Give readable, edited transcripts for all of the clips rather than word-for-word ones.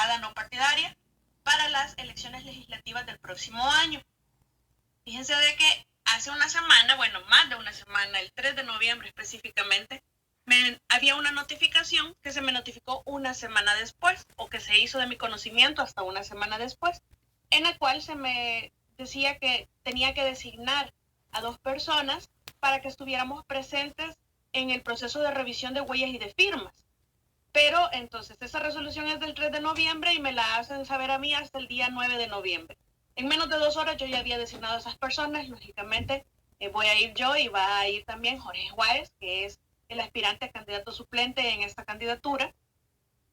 bancada no partidaria para las elecciones legislativas del próximo año. Fíjense de que hace una semana, bueno, más de una semana, el 3 de noviembre específicamente, había una notificación que se me notificó una semana después, o que se hizo de mi conocimiento hasta una semana después, en la cual se me decía que tenía que designar a 2 personas para que estuviéramos presentes en el proceso de revisión de huellas y de firmas. Pero entonces esa resolución es del 3 de noviembre y me la hacen saber a mí hasta el día 9 de noviembre. En menos de 2 horas yo ya había designado a esas personas. Lógicamente voy a ir yo y va a ir también Jorge Juárez, que es el aspirante a candidato suplente en esta candidatura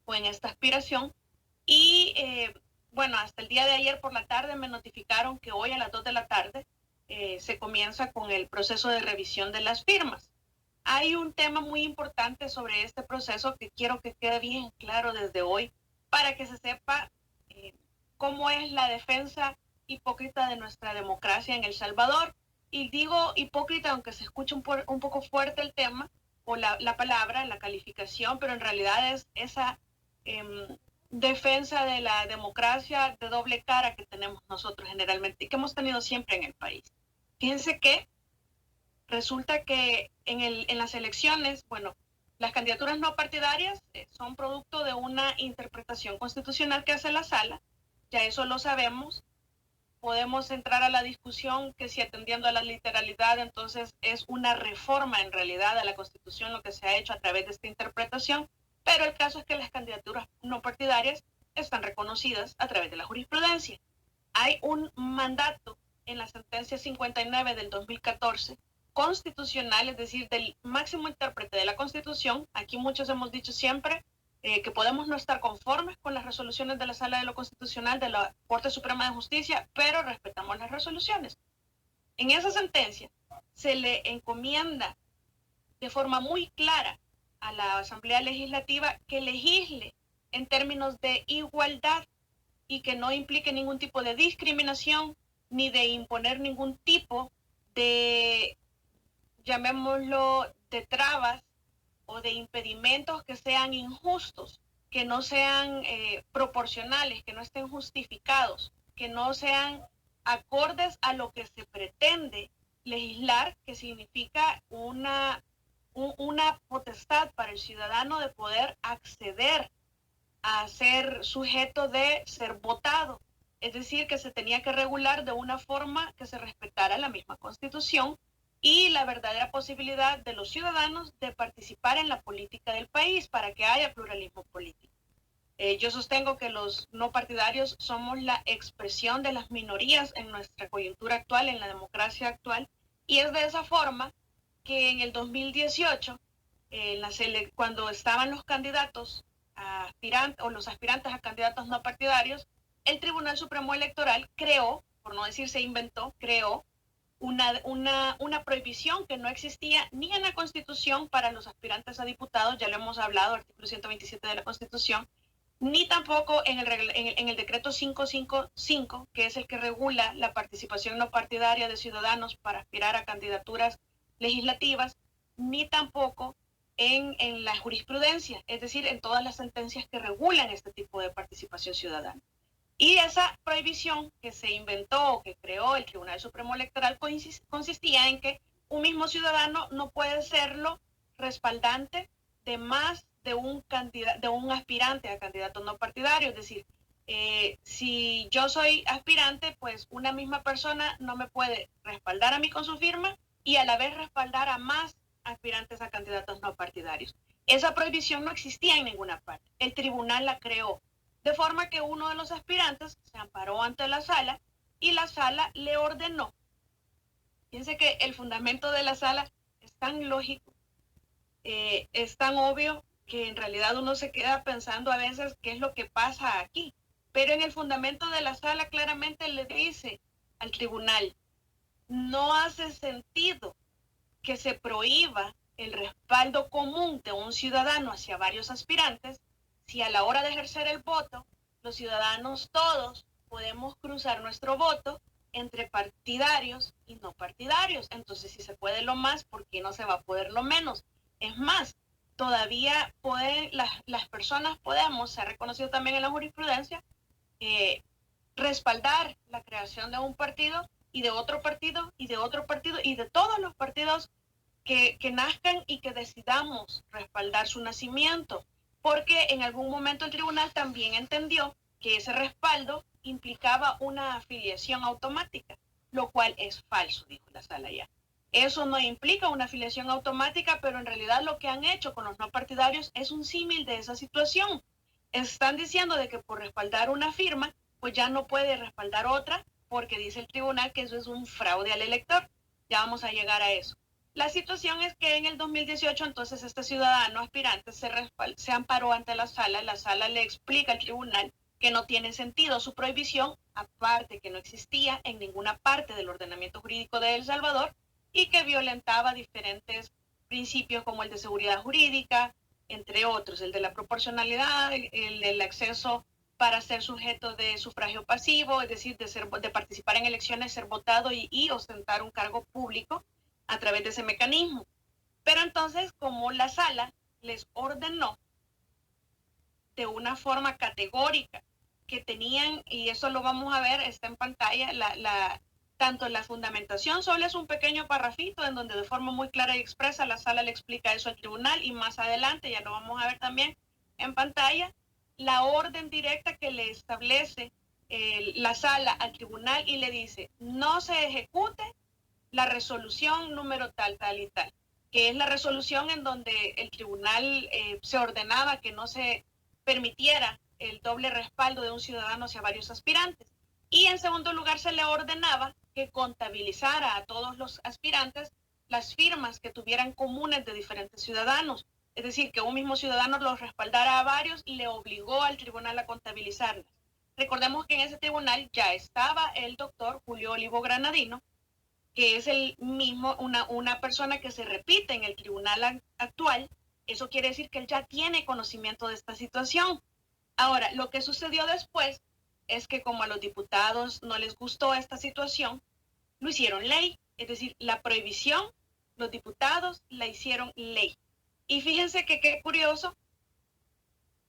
o en esta aspiración. Y bueno, hasta el día de ayer por la tarde me notificaron que hoy a las 2 de la tarde se comienza con el proceso de revisión de las firmas. Hay un tema muy importante sobre este proceso que quiero que quede bien claro desde hoy para que se sepa cómo es la defensa hipócrita de nuestra democracia en El Salvador. Y digo hipócrita aunque se escuche un poco fuerte el tema o la palabra, la calificación, pero en realidad es esa defensa de la democracia de doble cara que tenemos nosotros generalmente y que hemos tenido siempre en el país. Fíjense que resulta que en las elecciones, bueno, las candidaturas no partidarias son producto de una interpretación constitucional que hace la sala, ya eso lo sabemos. Podemos entrar a la discusión que si atendiendo a la literalidad, entonces es una reforma en realidad a la Constitución lo que se ha hecho a través de esta interpretación, pero el caso es que las candidaturas no partidarias están reconocidas a través de la jurisprudencia. Hay un mandato en la sentencia 59 del 2014 constitucional, es decir, del máximo intérprete de la Constitución. Aquí muchos hemos dicho siempre que podemos no estar conformes con las resoluciones de la Sala de lo Constitucional de la Corte Suprema de Justicia, pero respetamos las resoluciones. En esa sentencia se le encomienda de forma muy clara a la Asamblea Legislativa que legisle en términos de igualdad y que no implique ningún tipo de discriminación ni de imponer ningún tipo de, llamémoslo, de trabas o de impedimentos que sean injustos, que no sean proporcionales, que no estén justificados, que no sean acordes a lo que se pretende legislar, que significa una potestad para el ciudadano de poder acceder a ser sujeto de ser votado. Es decir, que se tenía que regular de una forma que se respetara la misma Constitución y la verdadera posibilidad de los ciudadanos de participar en la política del país para que haya pluralismo político. Yo sostengo que los no partidarios somos la expresión de las minorías en nuestra coyuntura actual, en la democracia actual, y es de esa forma que en el 2018, cuando estaban los candidatos o los aspirantes a candidatos no partidarios, el Tribunal Supremo Electoral creó, por no decir se inventó, creó una prohibición que no existía ni en la Constitución para los aspirantes a diputados, ya lo hemos hablado, artículo 127 de la Constitución, ni tampoco en el decreto 555, que es el que regula la participación no partidaria de ciudadanos para aspirar a candidaturas legislativas, ni tampoco en la jurisprudencia, es decir, en todas las sentencias que regulan este tipo de participación ciudadana. Y esa prohibición que se inventó o que creó el Tribunal Supremo Electoral consistía en que un mismo ciudadano no puede serlo respaldante de más de un aspirante a candidato no partidario. Es decir, si yo soy aspirante, pues una misma persona no me puede respaldar a mí con su firma y a la vez respaldar a más aspirantes a candidatos no partidarios. Esa prohibición no existía en ninguna parte. El tribunal la creó. De forma que uno de los aspirantes se amparó ante la sala y la sala le ordenó. Fíjense que el fundamento de la sala es tan lógico, es tan obvio que en realidad uno se queda pensando a veces qué es lo que pasa aquí. Pero en el fundamento de la sala claramente le dice al tribunal, no hace sentido que se prohíba el respaldo común de un ciudadano hacia varios aspirantes si a la hora de ejercer el voto, los ciudadanos todos podemos cruzar nuestro voto entre partidarios y no partidarios. Entonces, si se puede lo más, ¿por qué no se va a poder lo menos? Es más, todavía las personas podemos, se ha reconocido también en la jurisprudencia, respaldar la creación de un partido y de otro partido y de otro partido y de todos los partidos que nazcan y que decidamos respaldar su nacimiento, porque en algún momento el tribunal también entendió que ese respaldo implicaba una afiliación automática, lo cual es falso, dijo la sala ya. Eso no implica una afiliación automática, pero en realidad lo que han hecho con los no partidarios es un símil de esa situación. Están diciendo de que por respaldar una firma, pues ya no puede respaldar otra, porque dice el tribunal que eso es un fraude al elector. Ya vamos a llegar a eso. La situación es que en el 2018 entonces este ciudadano aspirante se amparó ante la sala le explica al tribunal que no tiene sentido su prohibición, aparte que no existía en ninguna parte del ordenamiento jurídico de El Salvador y que violentaba diferentes principios como el de seguridad jurídica, entre otros, el de la proporcionalidad, el del acceso para ser sujeto de sufragio pasivo, es decir, de participar en elecciones, ser votado y ostentar un cargo público a través de ese mecanismo. Pero entonces, como la sala les ordenó de una forma categórica que tenían, y eso lo vamos a ver, está en pantalla, tanto la fundamentación, solo es un pequeño parrafito en donde de forma muy clara y expresa la sala le explica eso al tribunal, y más adelante, ya lo vamos a ver también en pantalla, la orden directa que le establece la sala al tribunal y le dice, no se ejecute la resolución número tal, tal y tal, que es la resolución en donde el tribunal se ordenaba que no se permitiera el doble respaldo de un ciudadano hacia varios aspirantes. Y en segundo lugar se le ordenaba que contabilizara a todos los aspirantes las firmas que tuvieran comunes de diferentes ciudadanos. Es decir, que un mismo ciudadano los respaldara a varios y le obligó al tribunal a contabilizarlas. Recordemos que en ese tribunal ya estaba el doctor Julio Olivo Granadino, que es el mismo, una persona que se repite en el tribunal actual. Eso quiere decir que él ya tiene conocimiento de esta situación. Ahora, lo que sucedió después es que como a los diputados no les gustó esta situación, lo hicieron ley. Es decir, la prohibición, los diputados la hicieron ley. Y fíjense que qué curioso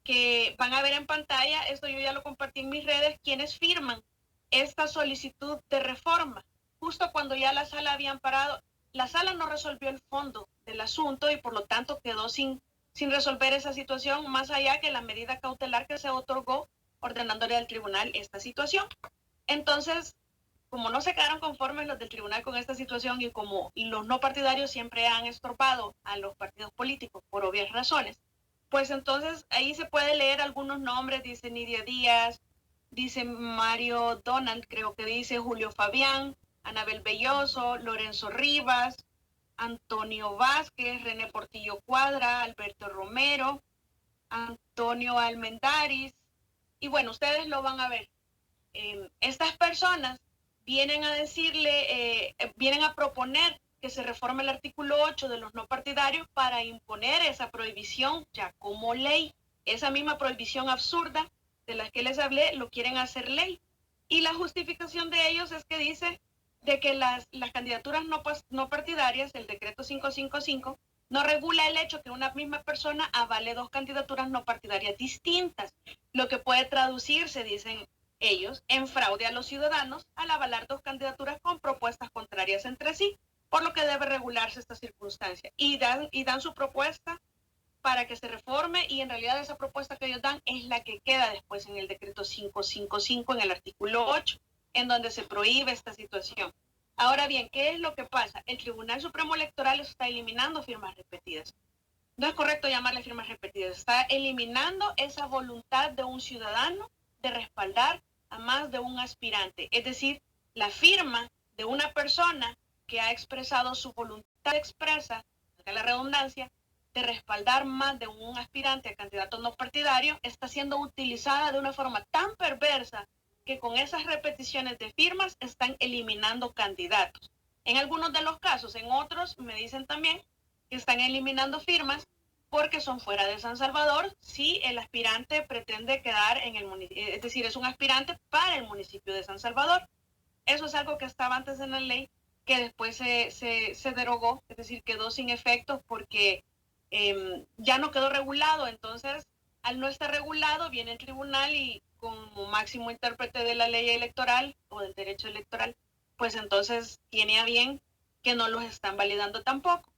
que van a ver en pantalla, esto yo ya lo compartí en mis redes, quienes firman esta solicitud de reforma. Justo cuando ya la sala había amparado, la sala no resolvió el fondo del asunto y por lo tanto quedó sin resolver esa situación, más allá que la medida cautelar que se otorgó ordenándole al tribunal esta situación. Entonces, como no se quedaron conformes los del tribunal con esta situación y como los no partidarios siempre han estorbado a los partidos políticos por obvias razones, pues entonces ahí se puede leer algunos nombres, dice Nidia Díaz, dice Mario Donald, creo que dice Julio Fabián, Anabel Belloso, Lorenzo Rivas, Antonio Vázquez, René Portillo Cuadra, Alberto Romero, Antonio Almendaris, y bueno, ustedes lo van a ver. Estas personas vienen a decirle, vienen a proponer que se reforme el artículo 8 de los no partidarios para imponer esa prohibición ya como ley. Esa misma prohibición absurda de la que les hablé, lo quieren hacer ley. Y la justificación de ellos es que dice de que las candidaturas no partidarias, el decreto 555, no regula el hecho que una misma persona avale dos candidaturas no partidarias distintas, lo que puede traducirse, dicen ellos, en fraude a los ciudadanos al avalar dos candidaturas con propuestas contrarias entre sí, por lo que debe regularse esta circunstancia. Y dan su propuesta para que se reforme y en realidad esa propuesta que ellos dan es la que queda después en el decreto 555 en el artículo 8, en donde se prohíbe esta situación. Ahora bien, ¿qué es lo que pasa? El Tribunal Supremo Electoral está eliminando firmas repetidas. No es correcto llamarle firmas repetidas, está eliminando esa voluntad de un ciudadano de respaldar a más de un aspirante. Es decir, la firma de una persona que ha expresado su voluntad expresa, de la redundancia, de respaldar más de un aspirante a candidato no partidario, está siendo utilizada de una forma tan perversa que con esas repeticiones de firmas están eliminando candidatos. En algunos de los casos, en otros me dicen también que están eliminando firmas porque son fuera de San Salvador si el aspirante pretende quedar en el municipio, es decir, es un aspirante para el municipio de San Salvador. Eso es algo que estaba antes en la ley, que después se derogó, es decir, quedó sin efecto porque ya no quedó regulado. Entonces, al no estar regulado, viene el tribunal y como máximo intérprete de la ley electoral o del derecho electoral, pues entonces tiene a bien que no los están validando tampoco.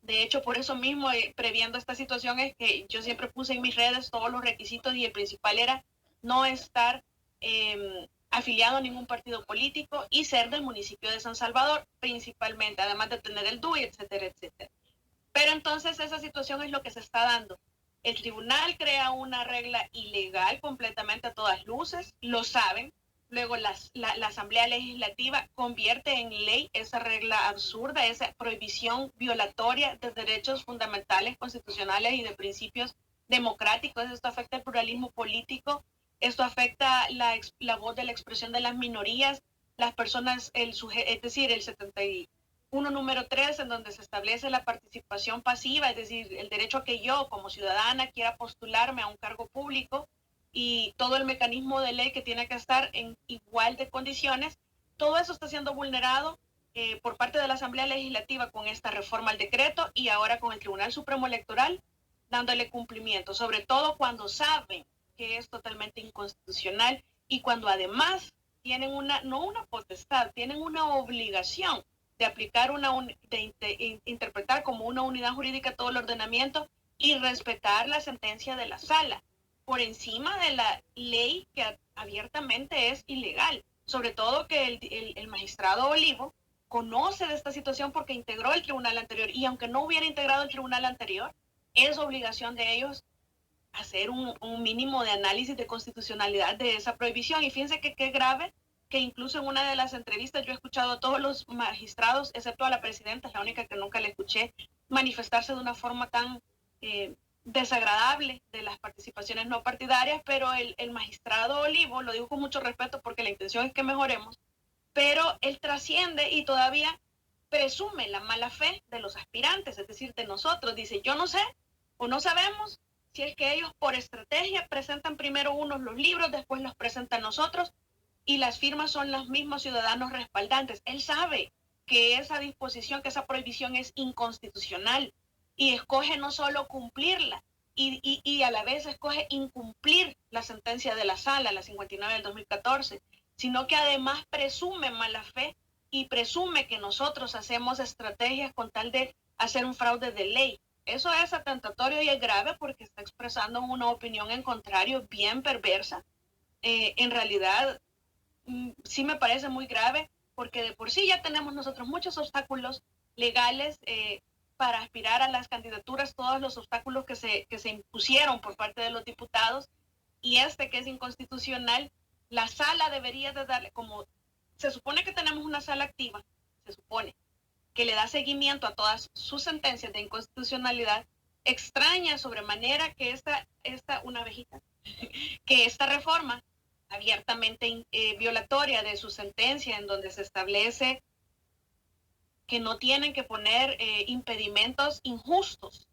De hecho, por eso mismo, previendo esta situación, es que yo siempre puse en mis redes todos los requisitos y el principal era no estar afiliado a ningún partido político y ser del municipio de San Salvador, principalmente, además de tener el DUI, etcétera, etcétera. Pero entonces esa situación es lo que se está dando. El tribunal crea una regla ilegal completamente a todas luces, lo saben. Luego la Asamblea Legislativa convierte en ley esa regla absurda, esa prohibición violatoria de derechos fundamentales, constitucionales y de principios democráticos. Esto afecta el pluralismo político, esto afecta la voz de la expresión de las minorías, las personas, es decir, el 71 número 3, en donde se establece la participación pasiva, es decir, el derecho a que yo como ciudadana quiera postularme a un cargo público y todo el mecanismo de ley que tiene que estar en igual de condiciones. Todo eso está siendo vulnerado por parte de la Asamblea Legislativa con esta reforma al decreto y ahora con el Tribunal Supremo Electoral dándole cumplimiento, sobre todo cuando saben que es totalmente inconstitucional y cuando además tienen no una potestad, tienen una obligación de aplicar interpretar como una unidad jurídica todo el ordenamiento y respetar la sentencia de la sala por encima de la ley que abiertamente es ilegal. Sobre todo que el magistrado Olivo conoce de esta situación porque integró el tribunal anterior y aunque no hubiera integrado el tribunal anterior, es obligación de ellos hacer un mínimo de análisis de constitucionalidad de esa prohibición. Y fíjense que qué grave que incluso en una de las entrevistas yo he escuchado a todos los magistrados, excepto a la presidenta, es la única que nunca le escuché manifestarse de una forma tan desagradable de las participaciones no partidarias, pero el magistrado Olivo, lo digo con mucho respeto porque la intención es que mejoremos, pero él trasciende y todavía presume la mala fe de los aspirantes, es decir, de nosotros. Dice, yo no sé o no sabemos si es que ellos por estrategia presentan primero unos los libros, después los presentan nosotros y las firmas son los mismos ciudadanos respaldantes. Él sabe que esa disposición, que esa prohibición es inconstitucional y escoge no solo cumplirla, y a la vez escoge incumplir la sentencia de la sala, la 59 del 2014, sino que además presume mala fe y presume que nosotros hacemos estrategias con tal de hacer un fraude de ley. Eso es atentatorio y es grave porque está expresando una opinión en contrario bien perversa. En realidad, sí me parece muy grave porque de por sí ya tenemos nosotros muchos obstáculos legales para aspirar a las candidaturas, todos los obstáculos que se impusieron por parte de los diputados y este que es inconstitucional, la sala debería de darle, como se supone que tenemos una sala activa, se supone que le da seguimiento a todas sus sentencias de inconstitucionalidad, extraña sobremanera que una abejita, que esta reforma abiertamente violatoria de su sentencia, en donde se establece que no tienen que poner impedimentos injustos,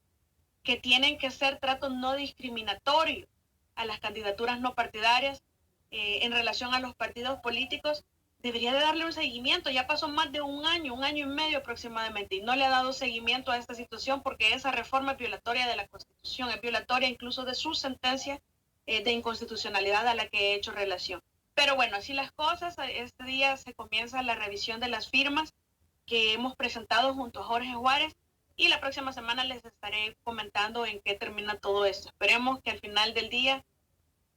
que tienen que ser tratos no discriminatorios a las candidaturas no partidarias en relación a los partidos políticos, debería de darle un seguimiento. Ya pasó más de un año y medio aproximadamente, y no le ha dado seguimiento a esta situación porque esa reforma es violatoria de la Constitución, es violatoria incluso de su sentencia de inconstitucionalidad a la que he hecho relación. Pero bueno, así las cosas, este día se comienza la revisión de las firmas que hemos presentado junto a Jorge Juárez y la próxima semana les estaré comentando en qué termina todo esto. Esperemos que al final del día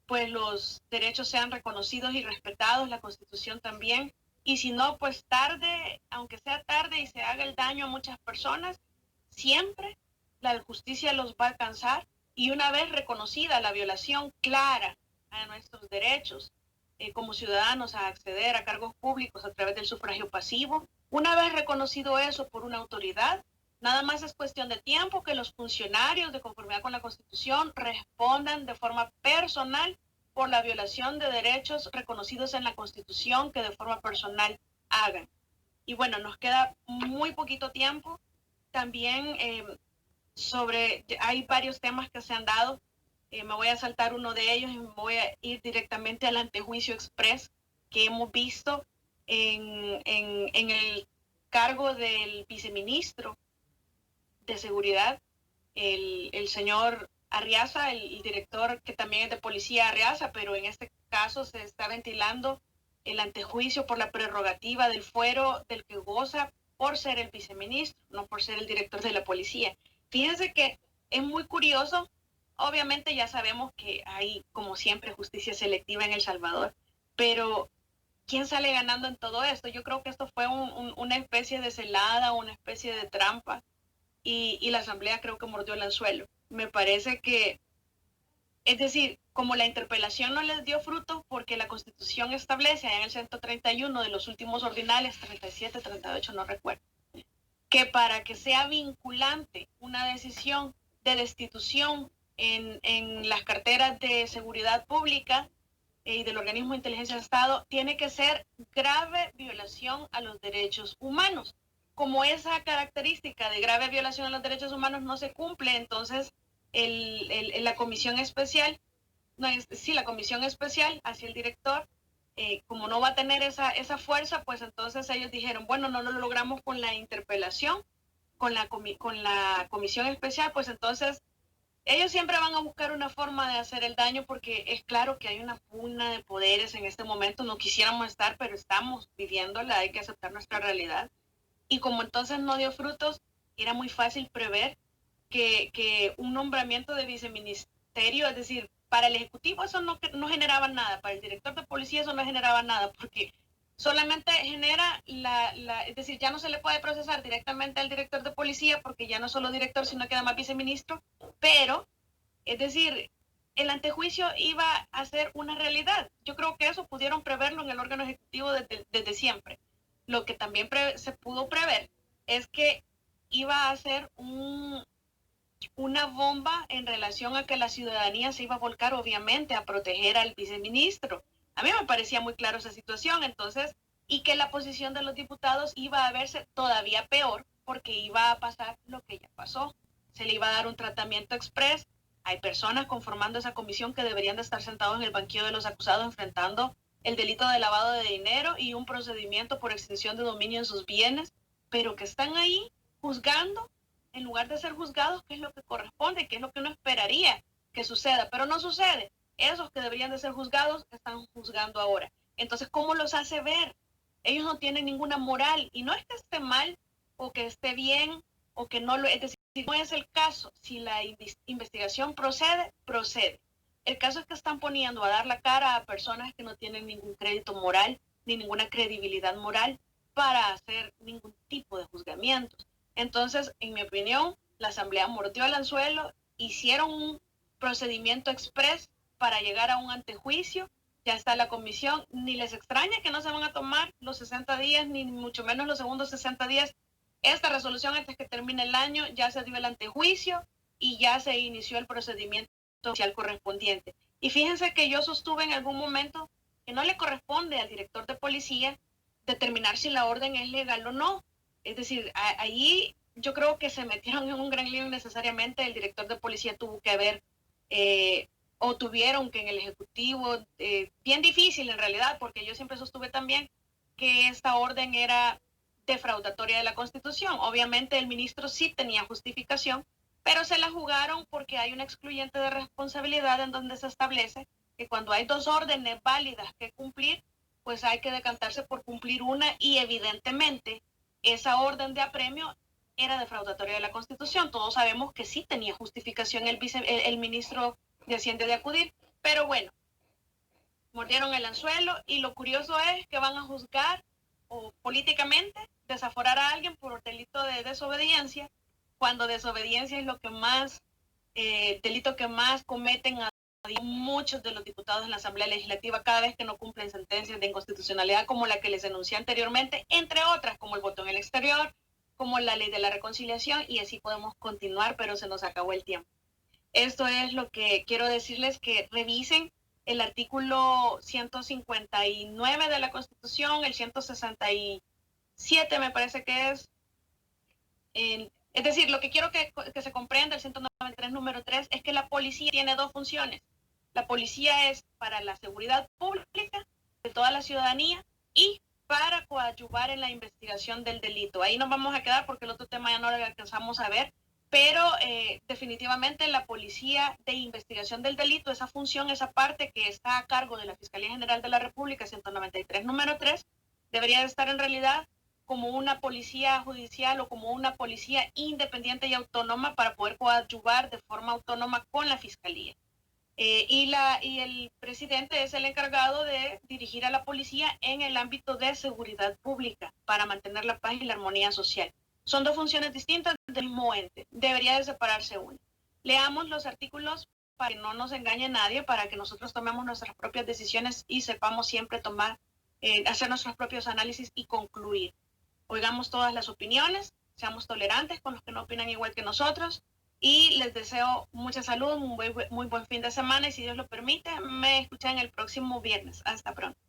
pues los derechos sean reconocidos y respetados, la Constitución también, y si no, pues tarde, aunque sea tarde y se haga el daño a muchas personas, siempre la justicia los va a alcanzar y una vez reconocida la violación clara a nuestros derechos como ciudadanos a acceder a cargos públicos a través del sufragio pasivo, una vez reconocido eso por una autoridad, nada más es cuestión de tiempo que los funcionarios, de conformidad con la Constitución, respondan de forma personal por la violación de derechos reconocidos en la Constitución que de forma personal hagan. Y bueno, nos queda muy poquito tiempo. También hay varios temas que se han dado. Me voy a saltar uno de ellos y me voy a ir directamente al antejuicio express que hemos visto en el cargo del viceministro de Seguridad, el señor Arriaza, el director que también es de policía Arriaza, pero en este caso se está ventilando el antejuicio por la prerrogativa del fuero del que goza por ser el viceministro, no por ser el director de la policía. Fíjense que es muy curioso. Obviamente ya sabemos que hay, como siempre, justicia selectiva en El Salvador, pero ¿quién sale ganando en todo esto? Yo creo que esto fue una especie de celada, una especie de trampa, y la Asamblea creo que mordió el anzuelo. Me parece que, es decir, como la interpelación no les dio fruto, porque la Constitución establece en el 131 de los últimos ordinales, 37, 38, no recuerdo, que para que sea vinculante una decisión de destitución en las carteras de seguridad pública y del organismo de inteligencia de Estado, tiene que ser grave violación a los derechos humanos. Como esa característica de grave violación a los derechos humanos no se cumple, entonces la comisión especial, no, sí, la comisión especial hacia el director, como no va a tener esa fuerza, pues entonces ellos dijeron, bueno, no lo logramos con la interpelación, con la comisión especial, pues entonces ellos siempre van a buscar una forma de hacer el daño, porque es claro que hay una pugna de poderes en este momento. No quisiéramos estar, pero estamos viviéndola, hay que aceptar nuestra realidad. Y como entonces no dio frutos, era muy fácil prever que un nombramiento de viceministerio, es decir, para el Ejecutivo eso no generaba nada, para el director de policía eso no generaba nada, porque solamente genera es decir, ya no se le puede procesar directamente al director de policía, porque ya no es solo director, sino que además viceministro, pero, es decir, el antejuicio iba a ser una realidad. Yo creo que eso pudieron preverlo en el órgano ejecutivo desde siempre. Lo que también se pudo prever es que iba a ser una bomba en relación a que la ciudadanía se iba a volcar, obviamente, a proteger al viceministro. A mí me parecía muy claro esa situación, entonces, y que la posición de los diputados iba a verse todavía peor, porque iba a pasar lo que ya pasó. Se le iba a dar un tratamiento express. Hay personas conformando esa comisión que deberían de estar sentados en el banquillo de los acusados enfrentando el delito de lavado de dinero y un procedimiento por extinción de dominio en sus bienes, pero que están ahí juzgando en lugar de ser juzgados, que es lo que corresponde, que es lo que uno esperaría que suceda, pero no sucede. Esos que deberían de ser juzgados están juzgando ahora. Entonces, ¿cómo los hace ver? Ellos no tienen ninguna moral, y no es que esté mal o que esté bien o que no lo, es decir, no es el caso. Si la investigación procede, procede. El caso es que están poniendo a dar la cara a personas que no tienen ningún crédito moral ni ninguna credibilidad moral para hacer ningún tipo de juzgamientos. Entonces, en mi opinión, la Asamblea mordió el anzuelo, hicieron un procedimiento express para llegar a un antejuicio. Ya está la comisión. Ni les extraña que no se van a tomar los 60 días, ni mucho menos los segundos 60 días. Esta resolución, antes que termine el año, ya se dio el antejuicio y ya se inició el procedimiento oficial correspondiente. Y fíjense que yo sostuve en algún momento que no le corresponde al director de policía determinar si la orden es legal o no. Es decir, ahí yo creo que se metieron en un gran lío innecesariamente. El director de policía tuvo que haber, o tuvieron que en el Ejecutivo, bien difícil en realidad, porque yo siempre sostuve también que esta orden era defraudatoria de la Constitución. Obviamente el ministro sí tenía justificación, pero se la jugaron porque hay una excluyente de responsabilidad en donde se establece que cuando hay dos órdenes válidas que cumplir, pues hay que decantarse por cumplir una, y evidentemente esa orden de apremio era defraudatoria de la Constitución. Todos sabemos que sí tenía justificación el ministro de Hacienda de acudir, pero bueno, mordieron el anzuelo, y lo curioso es que van a juzgar o políticamente desaforar a alguien por delito de desobediencia, cuando desobediencia es lo que más, delito que más cometen a muchos de los diputados en la Asamblea Legislativa cada vez que no cumplen sentencias de inconstitucionalidad como la que les enuncié anteriormente, entre otras como el voto en el exterior, como la ley de la reconciliación, y así podemos continuar, pero se nos acabó el tiempo. Esto es lo que quiero decirles, que revisen el artículo 159 de la Constitución, el 167 me parece que es. Es decir, lo que quiero que se comprenda, el 193 número 3, es que la policía tiene dos funciones. La policía es para la seguridad pública de toda la ciudadanía y para coadyuvar en la investigación del delito. Ahí nos vamos a quedar porque el otro tema ya no lo alcanzamos a ver, pero definitivamente la Policía de Investigación del Delito, esa función, esa parte que está a cargo de la Fiscalía General de la República, 193, número 3, debería de estar en realidad como una policía judicial o como una policía independiente y autónoma para poder coadyuvar de forma autónoma con la Fiscalía. Y el presidente es el encargado de dirigir a la policía en el ámbito de seguridad pública para mantener la paz y la armonía social. Son dos funciones distintas del mismo ente. Debería de separarse una. Leamos los artículos para que no nos engañe nadie, para que nosotros tomemos nuestras propias decisiones y sepamos siempre hacer nuestros propios análisis y concluir. Oigamos todas las opiniones, seamos tolerantes con los que no opinan igual que nosotros y les deseo mucha salud, muy buen fin de semana y si Dios lo permite, me escuchan el próximo viernes. Hasta pronto.